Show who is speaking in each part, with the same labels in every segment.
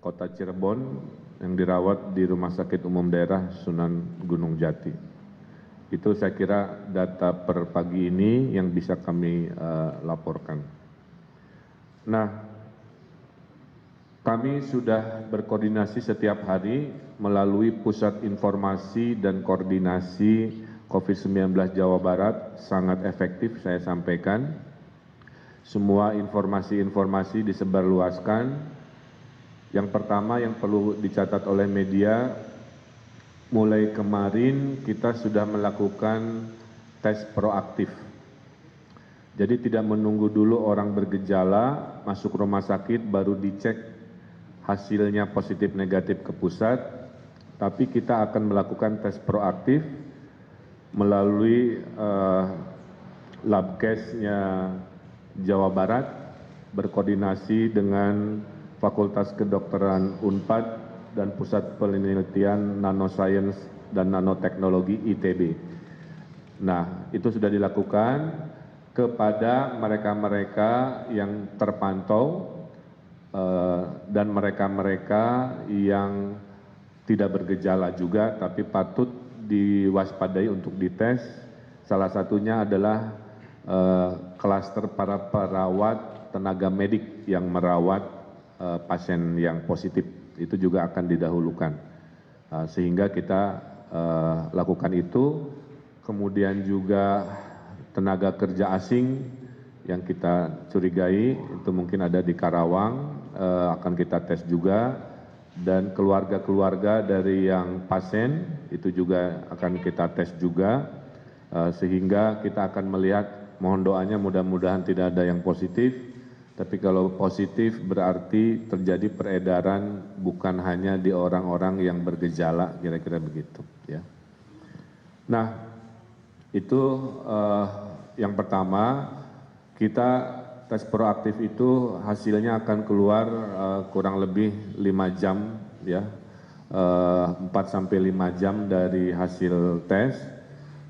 Speaker 1: Kota Cirebon yang dirawat di Rumah Sakit Umum Daerah Sunan Gunung Jati. Itu saya kira data per pagi ini yang bisa kami laporkan. Nah, kami sudah berkoordinasi setiap hari melalui Pusat Informasi dan Koordinasi COVID-19 Jawa Barat, sangat efektif saya sampaikan. Semua informasi-informasi disebarluaskan. Yang pertama yang perlu dicatat oleh media, mulai kemarin kita sudah melakukan tes proaktif. Jadi tidak menunggu dulu orang bergejala masuk rumah sakit baru dicek hasilnya positif negatif ke pusat, tapi kita akan melakukan tes proaktif melalui Labkesnya Jawa Barat berkoordinasi dengan Fakultas Kedokteran Unpad dan Pusat Penelitian Nanoscience dan Nanoteknologi ITB. Nah, itu sudah dilakukan kepada mereka-mereka yang terpantau dan mereka-mereka yang tidak bergejala juga tapi patut diwaspadai untuk dites. Salah satunya adalah klaster para perawat tenaga medik yang merawat pasien yang positif, itu juga akan didahulukan. Sehingga kita lakukan itu. Kemudian juga tenaga kerja asing yang kita curigai itu mungkin ada di Karawang, akan kita tes juga. Dan keluarga-keluarga dari yang pasien itu juga akan kita tes juga. Sehingga kita akan melihat, mohon doanya mudah-mudahan tidak ada yang positif. Tapi kalau positif berarti terjadi peredaran bukan hanya di orang-orang yang bergejala, kira-kira begitu. Ya. Nah, itu yang pertama, kita tes proaktif itu hasilnya akan keluar kurang lebih 5 jam, ya, 4-5 jam dari hasil tes.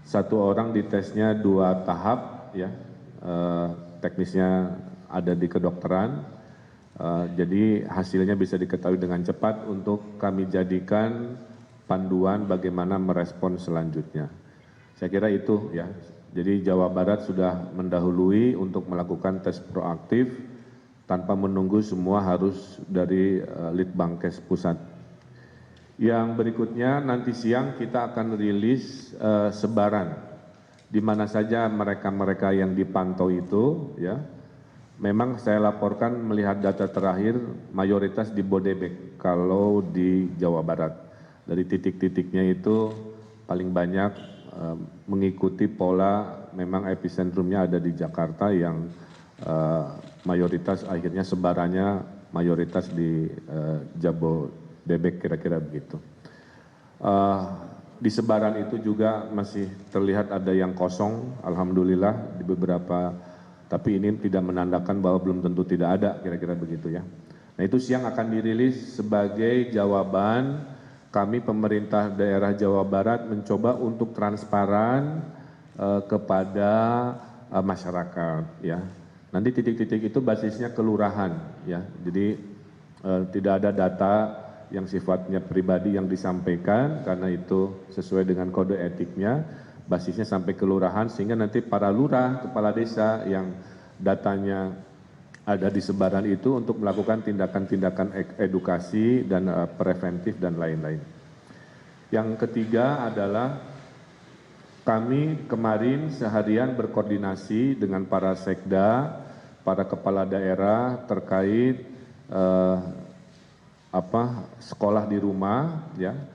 Speaker 1: Satu orang ditesnya 2 tahap, ya, teknisnya ada di kedokteran, jadi hasilnya bisa diketahui dengan cepat untuk kami jadikan panduan bagaimana merespon selanjutnya. Saya kira itu, ya. Jadi Jawa Barat sudah mendahului untuk melakukan tes proaktif tanpa menunggu, semua harus dari Litbangkes Pusat. Yang berikutnya nanti siang kita akan rilis sebaran di mana saja mereka-mereka yang dipantau itu, ya. Memang saya laporkan melihat data terakhir mayoritas di Bodebek kalau di Jawa Barat. Dari titik-titiknya itu paling banyak mengikuti pola, memang epicentrumnya ada di Jakarta yang mayoritas akhirnya sebarannya mayoritas di Jabodebek, kira-kira begitu. Di sebaran itu juga masih terlihat ada yang kosong, alhamdulillah di beberapa, tapi ini tidak menandakan bahwa belum tentu tidak ada, kira-kira begitu, ya. Nah, itu siang akan dirilis sebagai jawaban kami pemerintah daerah Jawa Barat mencoba untuk transparan kepada masyarakat, ya. Nanti titik-titik itu basisnya kelurahan, ya. Jadi tidak ada data yang sifatnya pribadi yang disampaikan karena itu sesuai dengan kode etiknya. Basisnya sampai kelurahan, sehingga nanti para lurah, kepala desa yang datanya ada di sebaran itu untuk melakukan tindakan-tindakan edukasi dan preventif dan lain-lain. Yang ketiga adalah kami kemarin seharian berkoordinasi dengan para sekda, para kepala daerah terkait sekolah di rumah, ya.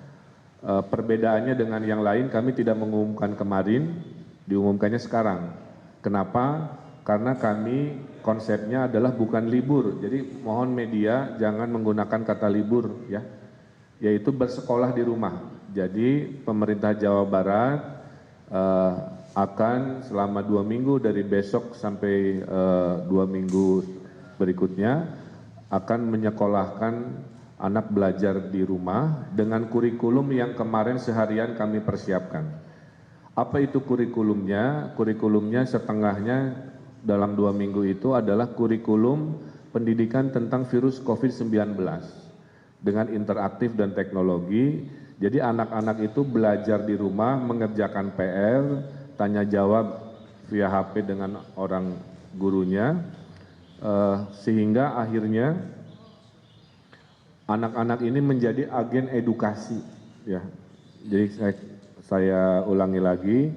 Speaker 1: Perbedaannya dengan yang lain, kami tidak mengumumkan kemarin, diumumkannya sekarang. Kenapa? Karena kami konsepnya adalah bukan libur. Jadi mohon media jangan menggunakan kata libur, ya, yaitu bersekolah di rumah. Jadi pemerintah Jawa Barat akan selama 2 minggu dari besok sampai 2 minggu berikutnya akan menyekolahkan anak belajar di rumah dengan kurikulum yang kemarin seharian kami persiapkan. Apa itu kurikulumnya? Kurikulumnya setengahnya dalam 2 minggu itu adalah kurikulum pendidikan tentang virus COVID-19. dengan interaktif dan teknologi. Jadi anak-anak itu belajar di rumah, mengerjakan PR, tanya jawab via HP dengan orang gurunya, sehingga akhirnya anak-anak ini menjadi agen edukasi. Ya. Jadi saya ulangi lagi,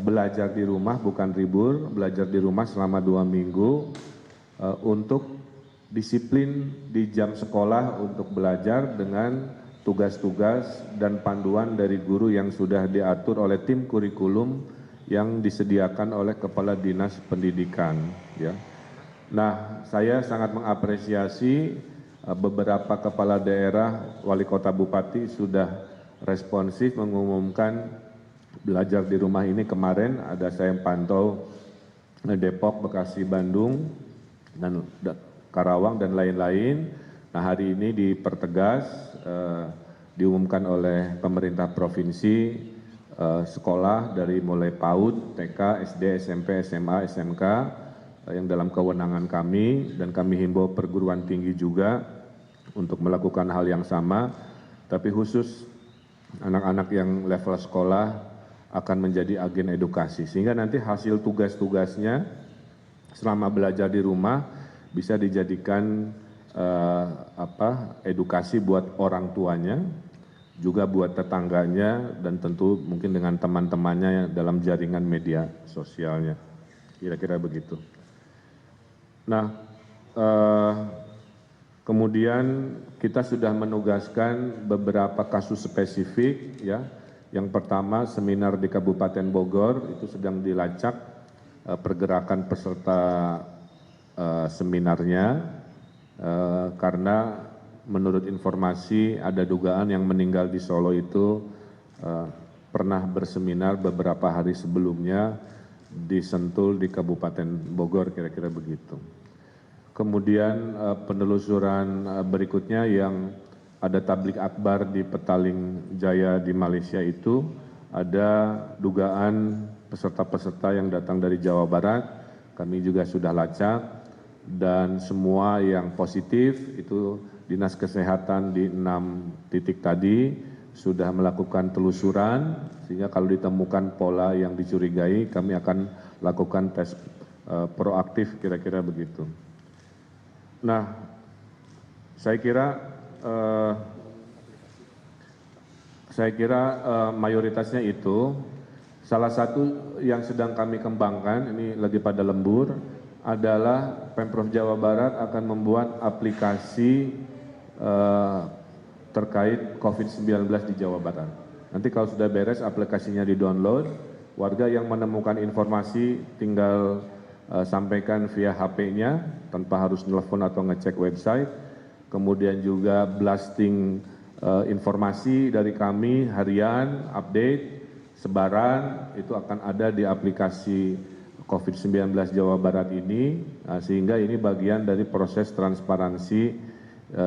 Speaker 1: belajar di rumah bukan libur, belajar di rumah selama 2 minggu untuk disiplin di jam sekolah untuk belajar dengan tugas-tugas dan panduan dari guru yang sudah diatur oleh tim kurikulum yang disediakan oleh Kepala Dinas Pendidikan. Ya. Nah, saya sangat mengapresiasi beberapa kepala daerah, wali kota, bupati sudah responsif mengumumkan belajar di rumah ini. Kemarin ada saya yang pantau Depok, Bekasi, Bandung, dan Karawang dan lain-lain. Nah, hari ini dipertegas, diumumkan oleh pemerintah provinsi, sekolah dari mulai PAUD, TK, SD, SMP, SMA, SMK yang dalam kewenangan kami, dan kami himbau perguruan tinggi juga untuk melakukan hal yang sama, tapi khusus anak-anak yang level sekolah akan menjadi agen edukasi, sehingga nanti hasil tugas-tugasnya selama belajar di rumah bisa dijadikan edukasi buat orang tuanya, juga buat tetangganya, dan tentu mungkin dengan teman-temannya dalam jaringan media sosialnya. Kira-kira begitu. Nah, kemudian kita sudah menugaskan beberapa kasus spesifik, ya. Yang pertama, seminar di Kabupaten Bogor itu sedang dilacak pergerakan peserta seminarnya, karena menurut informasi ada dugaan yang meninggal di Solo itu pernah berseminar beberapa hari sebelumnya di Sentul di Kabupaten Bogor, kira-kira begitu. Kemudian penelusuran berikutnya yang ada tablik akbar di Petaling Jaya di Malaysia itu, ada dugaan peserta-peserta yang datang dari Jawa Barat, kami juga sudah lacak, dan semua yang positif itu Dinas Kesehatan di 6 titik tadi sudah melakukan telusuran, sehingga kalau ditemukan pola yang dicurigai kami akan lakukan tes proaktif, kira-kira begitu. Nah, saya kira mayoritasnya itu. Salah satu yang sedang kami kembangkan, ini lagi pada lembur, adalah Pemprov Jawa Barat akan membuat aplikasi terkait COVID-19 di Jawa Barat. Nanti kalau sudah beres aplikasinya di-download, warga yang menemukan informasi tinggal sampaikan via HP-nya tanpa harus nelfon atau ngecek website. Kemudian juga blasting informasi dari kami harian, update, sebaran, itu akan ada di aplikasi COVID-19 Jawa Barat ini, sehingga ini bagian dari proses transparansi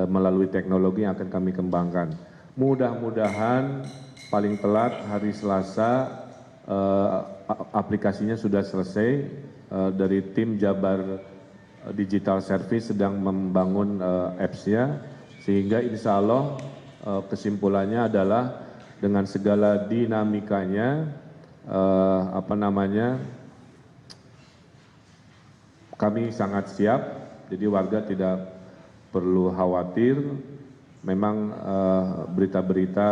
Speaker 1: melalui teknologi yang akan kami kembangkan. Mudah-mudahan paling telat hari Selasa aplikasinya sudah selesai. Dari tim Jabar Digital Service sedang membangun apps-nya, sehingga insya Allah kesimpulannya adalah dengan segala dinamikanya, kami sangat siap, jadi warga tidak perlu khawatir. Memang berita-berita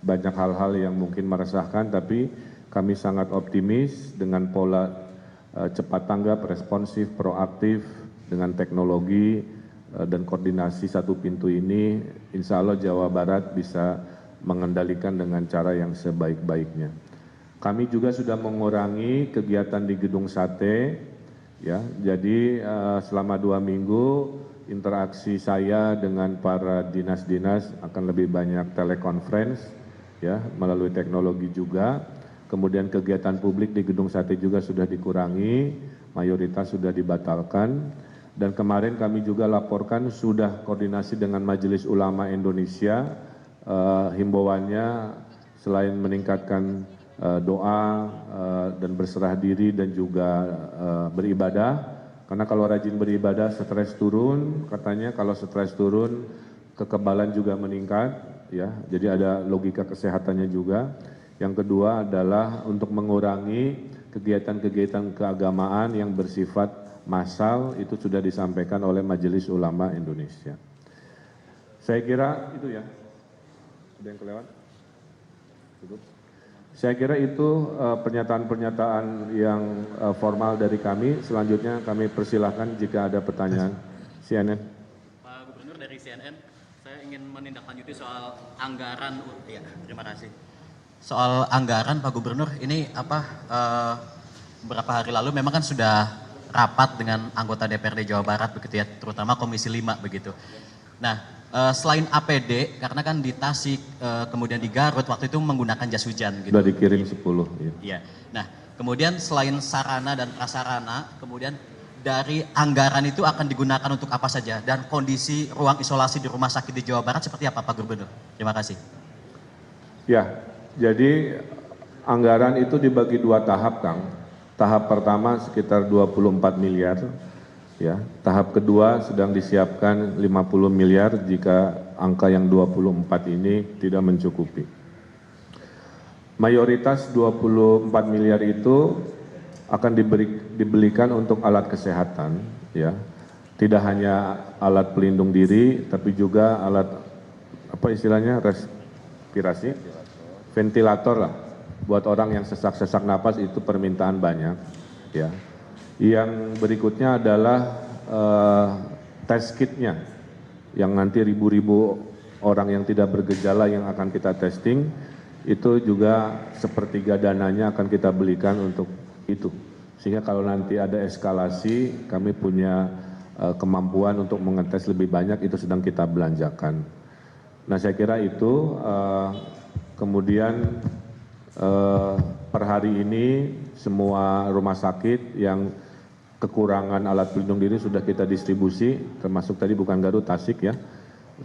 Speaker 1: banyak hal-hal yang mungkin meresahkan, tapi kami sangat optimis dengan pola cepat tanggap, responsif, proaktif dengan teknologi dan koordinasi satu pintu ini, insya Allah Jawa Barat bisa mengendalikan dengan cara yang sebaik-baiknya. Kami juga sudah mengurangi kegiatan di Gedung Sate, ya. Jadi selama 2 minggu interaksi saya dengan para dinas-dinas akan lebih banyak telekonferensi, ya, melalui teknologi juga. Kemudian kegiatan publik di Gedung Sate juga sudah dikurangi, mayoritas sudah dibatalkan. Dan kemarin kami juga laporkan sudah koordinasi dengan Majelis Ulama Indonesia, himbauannya selain meningkatkan doa dan berserah diri dan juga beribadah, karena kalau rajin beribadah stres turun, katanya kalau stres turun kekebalan juga meningkat, ya. Jadi ada logika kesehatannya juga. Yang kedua adalah untuk mengurangi kegiatan-kegiatan keagamaan yang bersifat massal, itu sudah disampaikan oleh Majelis Ulama Indonesia. Saya kira itu ya. Ada yang kelewat? Cukup. Saya kira itu pernyataan-pernyataan yang formal dari kami. Selanjutnya kami persilahkan jika ada pertanyaan. CNN.
Speaker 2: Pak Gubernur, dari CNN, saya ingin menindaklanjuti soal anggaran. Ya, terima kasih. Soal anggaran, Pak Gubernur, ini beberapa hari lalu memang kan sudah rapat dengan anggota DPRD Jawa Barat begitu ya, terutama Komisi 5 begitu. Nah, selain APD, karena kan di Tasik, kemudian di Garut, waktu itu menggunakan jas hujan gitu.
Speaker 1: Sudah dikirim 10. Ya.
Speaker 2: Iya. Nah, kemudian selain sarana dan prasarana, kemudian dari anggaran itu akan digunakan untuk apa saja? Dan kondisi ruang isolasi di rumah sakit di Jawa Barat seperti apa, Pak Gubernur? Terima kasih.
Speaker 1: Ya, jadi anggaran itu dibagi 2 tahap, Kang. Tahap pertama sekitar 24 miliar. Ya, tahap kedua sedang disiapkan 50 miliar jika angka yang 24 ini tidak mencukupi. Mayoritas 24 miliar itu akan dibelikan untuk alat kesehatan, ya. Tidak hanya alat pelindung diri, tapi juga alat apa istilahnya respirasi, ventilator lah. Buat orang yang sesak-sesak napas itu permintaan banyak, ya. Yang berikutnya adalah tes kitnya, yang nanti ribu-ribu orang yang tidak bergejala yang akan kita testing, itu juga sepertiga dananya akan kita belikan untuk itu. Sehingga kalau nanti ada eskalasi, kami punya kemampuan untuk mengetes lebih banyak, itu sedang kita belanjakan. Nah, saya kira itu. Kemudian per hari ini semua rumah sakit yang kekurangan alat pelindung diri sudah kita distribusi, termasuk tadi bukan Garut, Tasik ya.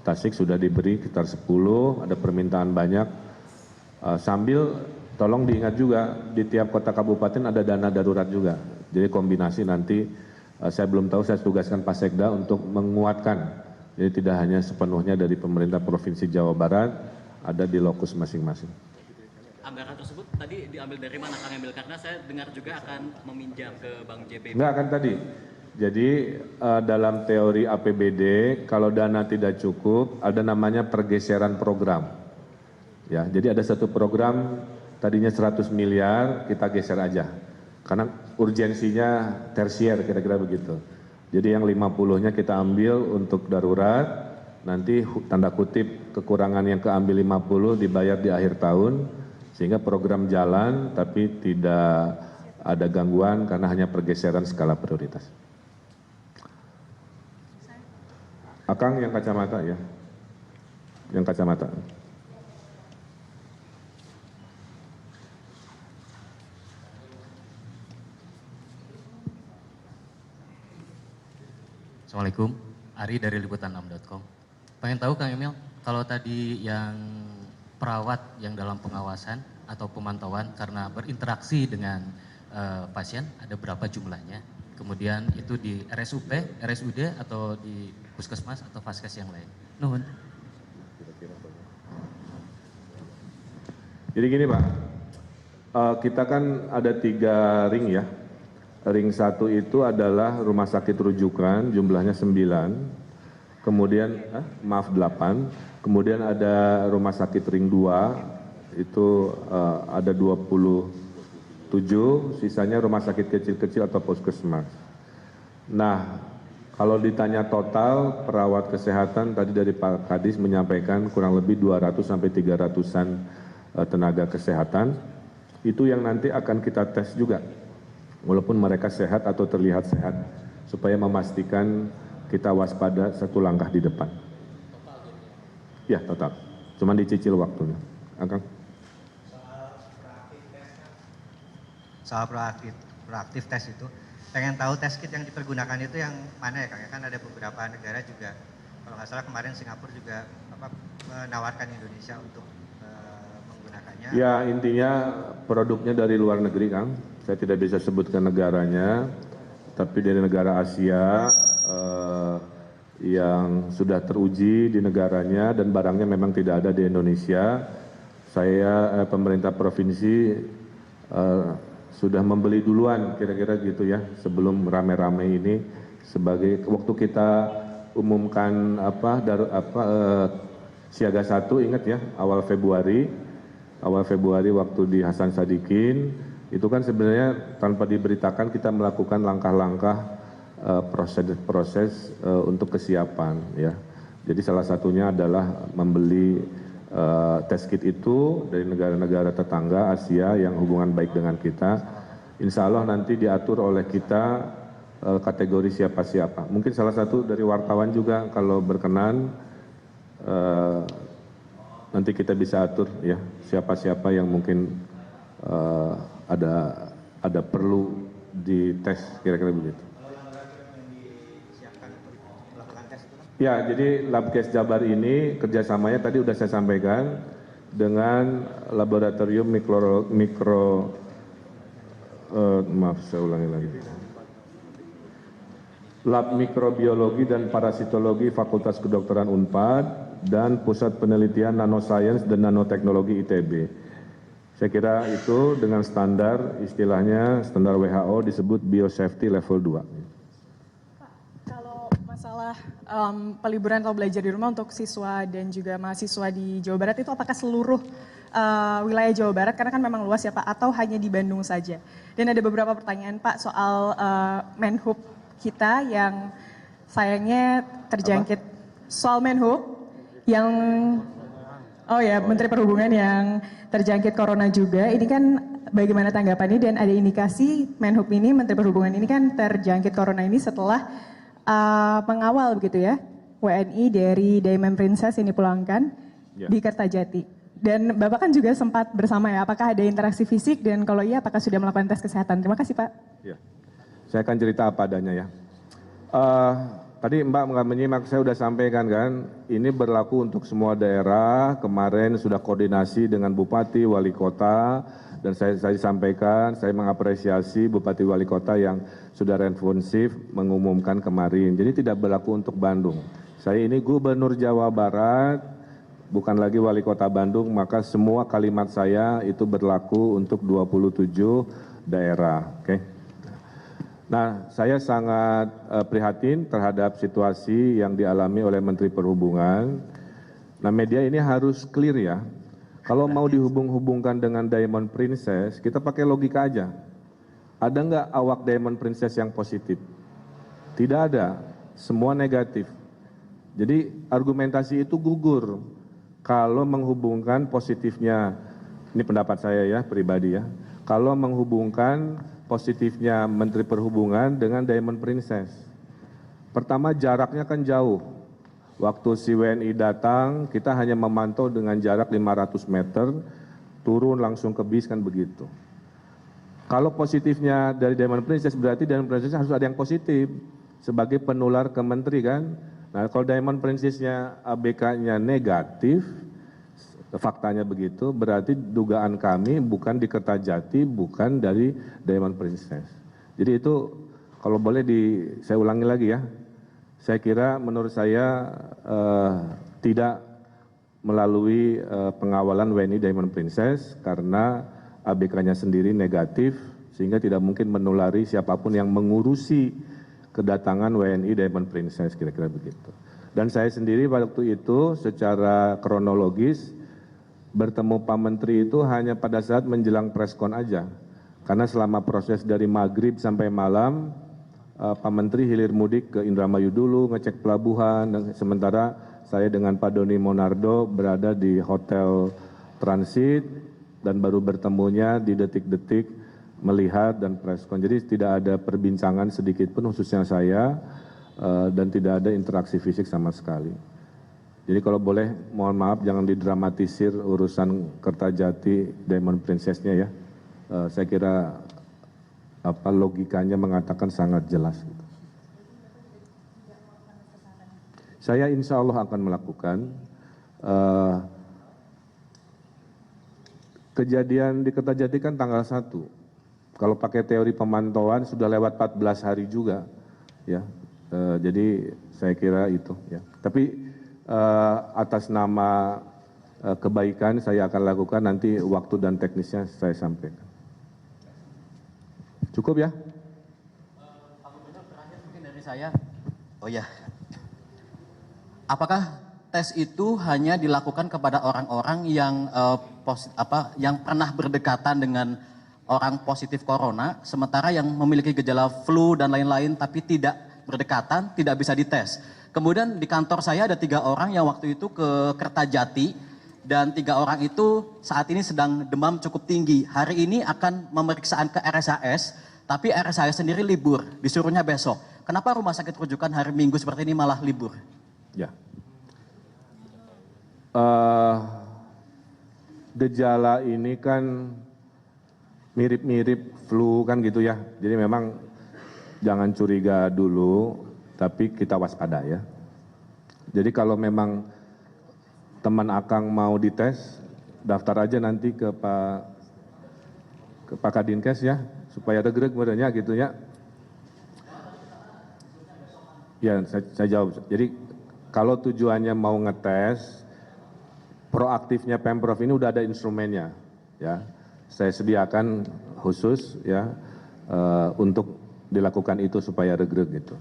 Speaker 1: Tasik sudah diberi sekitar 10, ada permintaan banyak. Sambil tolong diingat juga di tiap kota kabupaten ada dana darurat juga. Jadi kombinasi nanti saya belum tahu, saya tugaskan Pak Sekda untuk menguatkan. Jadi tidak hanya sepenuhnya dari pemerintah Provinsi Jawa Barat, ada di lokus masing-masing.
Speaker 2: Anggaran tersebut tadi diambil dari mana, Kang Emil? Karena saya dengar juga akan meminjam ke Bank JB.
Speaker 1: Enggak, kan tadi. Jadi dalam teori APBD, kalau dana tidak cukup, ada namanya pergeseran program. Ya, jadi ada satu program tadinya 100 miliar, kita geser aja. Karena urgensinya tersier, kira-kira begitu. Jadi yang 50-nya kita ambil untuk darurat, nanti tanda kutip kekurangan yang keambil 50 dibayar di akhir tahun, sehingga program jalan tapi tidak ada gangguan karena hanya pergeseran skala prioritas. Akang yang kacamata ya, yang kacamata.
Speaker 2: Assalamualaikum, Ari dari liputan6.com. Pengen tahu Kang Emil, kalau tadi yang perawat yang dalam pengawasan atau pemantauan karena berinteraksi dengan pasien ada berapa jumlahnya? Kemudian itu di RSUP, RSUD atau di puskesmas atau vaskes yang lain? Nuhun.
Speaker 1: Jadi gini Pak, kita kan ada 3 ring ya. Ring 1 itu adalah rumah sakit rujukan, jumlahnya 9. Kemudian, 8. Kemudian ada rumah sakit ring 2, itu ada 27, sisanya rumah sakit kecil-kecil atau puskesmas. Nah, kalau ditanya total perawat kesehatan, tadi dari Pak Kadis menyampaikan kurang lebih 200 sampai 300-an tenaga kesehatan, itu yang nanti akan kita tes juga. Walaupun mereka sehat atau terlihat sehat, supaya memastikan kita waspada satu langkah di depan. Ya, total. Cuman dicicil waktunya. Akang.
Speaker 3: Soal proaktif tes itu, pengen tahu tes kit yang dipergunakan itu yang mana ya Kang? Kan ada beberapa negara juga, kalau nggak salah kemarin Singapura juga menawarkan Indonesia untuk menggunakannya.
Speaker 1: Ya, intinya produknya dari luar negeri, Kang. Saya tidak bisa sebutkan negaranya, tapi dari negara Asia, yang sudah teruji di negaranya dan barangnya memang tidak ada di Indonesia. Saya pemerintah provinsi sudah membeli duluan kira-kira gitu ya sebelum rame-rame ini, sebagai waktu kita umumkan siaga 1, ingat ya, awal Februari waktu di Hasan Sadikin itu kan sebenarnya tanpa diberitakan kita melakukan langkah-langkah proses untuk kesiapan ya. Jadi salah satunya adalah membeli test kit itu dari negara-negara tetangga Asia yang hubungan baik dengan kita. Insya Allah nanti diatur oleh kita kategori siapa-siapa. Mungkin salah satu dari wartawan juga kalau berkenan nanti kita bisa atur ya siapa-siapa yang mungkin ada perlu dites, kira-kira begitu. Ya, jadi Labkes Jabar ini kerjasamanya tadi sudah saya sampaikan dengan laboratorium Lab Mikrobiologi dan Parasitologi Fakultas Kedokteran Unpad dan Pusat Penelitian Nanoscience dan Nanoteknologi ITB. Saya kira itu dengan standar, istilahnya standar WHO disebut biosafety level 2.
Speaker 4: Pak, kalau masalah peliburan atau belajar di rumah untuk siswa dan juga mahasiswa di Jawa Barat itu apakah seluruh wilayah Jawa Barat, karena kan memang luas ya Pak, atau hanya di Bandung saja? Dan ada beberapa pertanyaan Pak soal Menhub kita yang sayangnya terjangkit. Soal Menhub yang Menteri Perhubungan yang terjangkit corona juga, ini kan bagaimana tanggapannya, dan ada indikasi Menhub ini, Menteri Perhubungan ini kan terjangkit corona ini setelah mengawal begitu ya WNI dari Diamond Princess ini dipulangkan di Kertajati. Dan Bapak kan juga sempat bersama ya, apakah ada interaksi fisik dan kalau iya apakah sudah melakukan tes kesehatan? Terima kasih Pak.
Speaker 1: Ya. Saya akan cerita apa adanya ya. Tadi Mbak nggak menyimak, saya sudah sampaikan kan, ini berlaku untuk semua daerah. Kemarin sudah koordinasi dengan Bupati, Wali Kota, dan saya sampaikan, saya mengapresiasi Bupati Wali Kota yang sudah responsif mengumumkan kemarin. Jadi tidak berlaku untuk Bandung. Saya ini Gubernur Jawa Barat, bukan lagi Wali Kota Bandung, maka semua kalimat saya itu berlaku untuk 27 daerah. Oke. Nah, saya sangat prihatin terhadap situasi yang dialami oleh Menteri Perhubungan. Nah, media ini harus clear ya. Kalau mau dihubung-hubungkan dengan Diamond Princess, kita pakai logika aja. Ada nggak awak Diamond Princess yang positif? Tidak ada, semua negatif. Jadi argumentasi itu gugur kalau menghubungkan positifnya, ini pendapat saya ya, pribadi ya. Kalau menghubungkan positifnya Menteri Perhubungan dengan Diamond Princess. Pertama, jaraknya kan jauh. Waktu si WNI datang, kita hanya memantau dengan jarak 500 meter, turun langsung ke bis kan begitu. Kalau positifnya dari Diamond Princess, berarti Diamond Princess harus ada yang positif sebagai penular ke Menteri kan. Nah, kalau Diamond Princess-nya ABK-nya negatif, faktanya begitu, berarti dugaan kami bukan di Kertajati, bukan dari Diamond Princess. Jadi itu kalau boleh saya ulangi lagi ya. Saya kira menurut saya tidak melalui pengawalan WNI Diamond Princess karena ABK-nya sendiri negatif sehingga tidak mungkin menulari siapapun yang mengurusi kedatangan WNI Diamond Princess, kira-kira begitu. Dan saya sendiri waktu itu secara kronologis bertemu Pak Menteri itu hanya pada saat menjelang preskon aja. Karena selama proses dari maghrib sampai malam, Pak Menteri hilir mudik ke Indramayu dulu, ngecek pelabuhan, dan sementara saya dengan Pak Doni Monardo berada di hotel transit dan baru bertemunya di detik-detik melihat dan preskon. Jadi tidak ada perbincangan sedikit pun khususnya saya dan tidak ada interaksi fisik sama sekali. Jadi kalau boleh mohon maaf jangan didramatisir urusan Kertajati Diamond Princess-nya ya. Saya kira logikanya mengatakan sangat jelas. Saya insya Allah akan melakukan. Kejadian di Kertajati kan tanggal 1. Kalau pakai teori pemantauan sudah lewat 14 hari juga. Ya. Jadi saya kira itu ya. Tapi atas nama kebaikan saya akan lakukan, nanti waktu dan teknisnya saya sampaikan. Cukup ya?
Speaker 5: Pak Gubernur, terakhir mungkin dari saya. Oh ya, apakah tes itu hanya dilakukan kepada orang-orang yang yang pernah berdekatan dengan orang positif corona, sementara yang memiliki gejala flu dan lain-lain tapi tidak berdekatan, tidak bisa dites? Kemudian di kantor saya ada 3 orang yang waktu itu ke Kertajati, dan 3 orang itu saat ini sedang demam cukup tinggi. Hari ini akan pemeriksaan ke RSAS, tapi RSAS sendiri libur, disuruhnya besok. Kenapa rumah sakit rujukan hari Minggu seperti ini malah libur?
Speaker 1: Ya. Gejala ini kan mirip-mirip flu kan gitu ya. Jadi memang jangan curiga dulu, tapi kita waspada ya. Jadi kalau memang teman Akang mau dites, daftar aja nanti ke Pak Kadinkes ya, supaya regreg badannya gitu ya. Ya, saya jawab. Jadi kalau tujuannya mau ngetes, proaktifnya Pemprov ini udah ada instrumennya ya. Saya sediakan khusus ya untuk dilakukan itu supaya regreg gitu.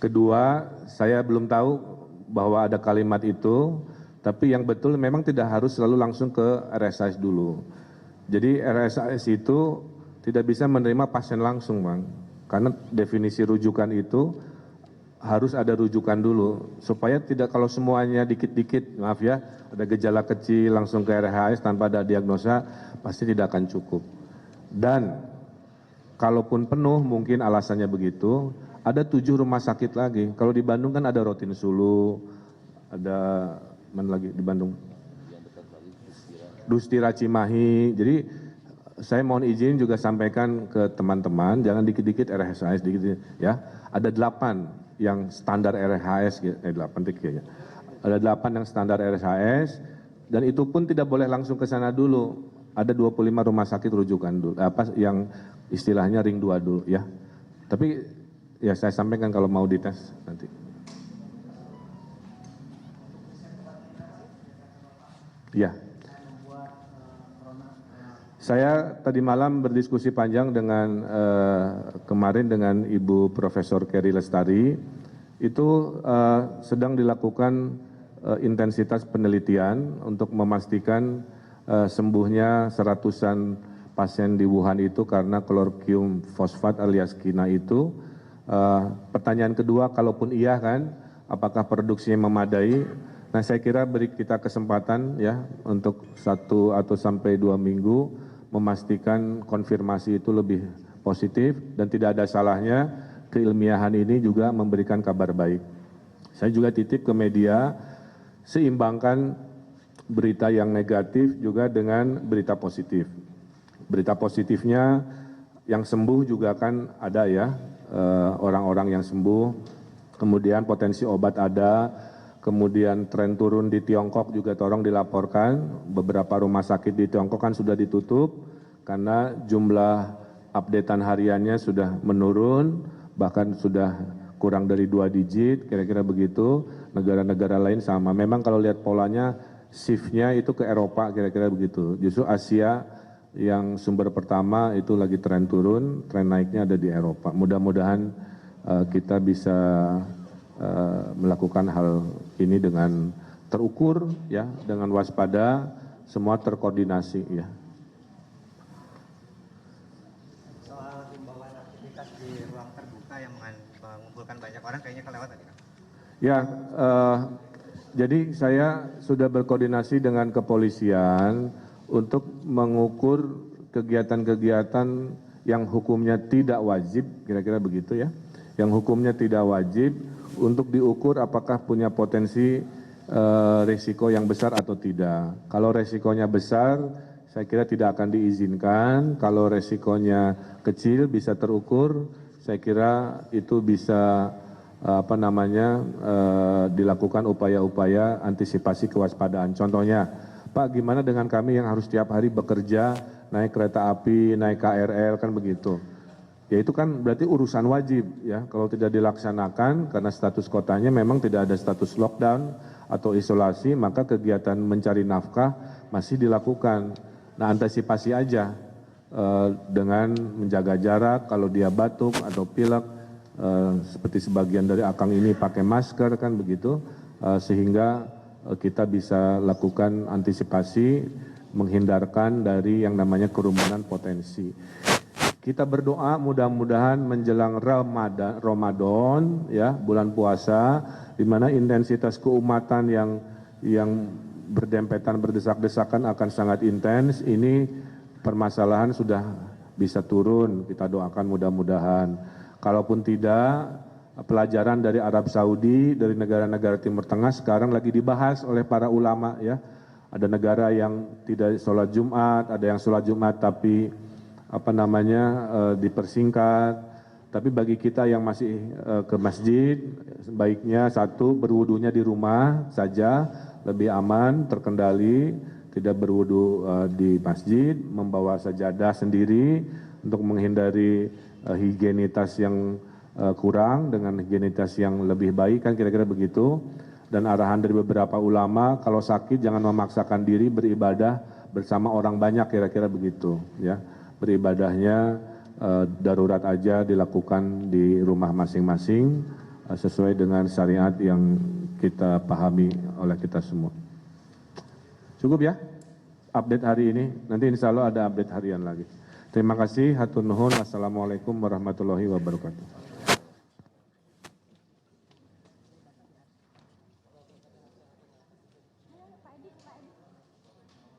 Speaker 1: Kedua, saya belum tahu bahwa ada kalimat itu, tapi yang betul memang tidak harus selalu langsung ke RSAS dulu. Jadi RSAS itu tidak bisa menerima pasien langsung, Bang. Karena definisi rujukan itu harus ada rujukan dulu, supaya tidak kalau semuanya dikit-dikit, maaf ya, ada gejala kecil langsung ke RSAS tanpa ada diagnosa, pasti tidak akan cukup. Dan kalaupun penuh, mungkin alasannya begitu, ada 7 rumah sakit lagi. Kalau di Bandung kan ada Rotin Sulu, ada mana lagi di Bandung? Dustira Cimahi. Jadi saya mohon izin juga sampaikan ke teman-teman, jangan dikit-dikit RSAS dikit ya. Ada 8 yang standar RSAS, 8 kayaknya. Ada 8 yang standar RSAS, dan itu pun tidak boleh langsung ke sana dulu. Ada 25 rumah sakit rujukan dulu, yang istilahnya ring 2 dulu ya. Tapi ya saya sampaikan kalau mau dites nanti. Ya. Saya tadi malam berdiskusi panjang dengan kemarin dengan Ibu Profesor Kerry Lestari. Itu sedang dilakukan intensitas penelitian untuk memastikan sembuhnya seratusan pasien di Wuhan itu karena klorkium fosfat alias kina itu. Pertanyaan kedua, kalaupun iya kan, apakah produksinya memadai? Nah, saya kira beri kita kesempatan ya untuk 1 atau sampai 2 minggu memastikan konfirmasi itu lebih positif, dan tidak ada salahnya keilmiahan ini juga memberikan kabar baik. Saya juga titip ke media, seimbangkan berita yang negatif juga dengan berita positif. Berita positifnya yang sembuh juga kan ada ya, orang-orang yang sembuh, kemudian potensi obat ada, kemudian tren turun di Tiongkok juga tolong dilaporkan. Beberapa rumah sakit di Tiongkok kan sudah ditutup karena jumlah updatean hariannya sudah menurun, bahkan sudah kurang dari 2 digit, kira-kira begitu. Negara-negara lain sama. Memang kalau lihat polanya, shift-nya itu ke Eropa, kira-kira begitu. Justru Asia yang sumber pertama itu lagi tren turun, tren naiknya ada di Eropa. Mudah-mudahan kita bisa melakukan hal ini dengan terukur ya, dengan waspada, semua terkoordinasi ya.
Speaker 3: Soal himbauan aktivitas di ruang terbuka yang mengumpulkan banyak orang kayaknya kelewat tadi kan?
Speaker 1: Ya, jadi saya sudah berkoordinasi dengan kepolisian untuk mengukur kegiatan-kegiatan yang hukumnya tidak wajib, kira-kira begitu ya. Yang hukumnya tidak wajib, untuk diukur apakah punya potensi risiko yang besar atau tidak. Kalau risikonya besar, saya kira tidak akan diizinkan. Kalau risikonya kecil bisa terukur, saya kira itu bisa dilakukan upaya-upaya antisipasi kewaspadaan. Contohnya, Pak, gimana dengan kami yang harus tiap hari bekerja, naik kereta api, naik KRL, kan begitu. Ya itu kan berarti urusan wajib ya. Kalau tidak dilaksanakan karena status kotanya memang tidak ada status lockdown atau isolasi, maka kegiatan mencari nafkah masih dilakukan. Nah, antisipasi aja dengan menjaga jarak, kalau dia batuk atau pilek seperti sebagian dari akang ini pakai masker kan begitu, sehingga kita bisa lakukan antisipasi menghindarkan dari yang namanya kerumunan potensi. Kita berdoa mudah-mudahan menjelang Ramadan ya, bulan puasa, di mana intensitas keumatan yang berdempetan berdesak-desakan akan sangat intens. Ini permasalahan sudah bisa turun, kita doakan mudah-mudahan. Kalaupun tidak, pelajaran dari Arab Saudi, dari negara-negara Timur Tengah sekarang lagi dibahas oleh para ulama ya. Ada negara yang tidak sholat Jumat, ada yang sholat Jumat tapi dipersingkat. Tapi bagi kita yang masih ke masjid, sebaiknya satu, berwudunya di rumah saja, lebih aman, terkendali, tidak berwudu di masjid, membawa sajadah sendiri untuk menghindari higienitas yang kurang dengan higienitas yang lebih baik, kan kira-kira begitu. Dan arahan dari beberapa ulama, kalau sakit jangan memaksakan diri beribadah bersama orang banyak, kira-kira begitu ya. Beribadahnya darurat aja dilakukan di rumah masing-masing sesuai dengan syariat yang kita pahami oleh kita semua. Cukup ya update hari ini, nanti insya Allah ada update harian lagi. Terima kasih, hatur nuhun, wassalamualaikum warahmatullahi wabarakatuh.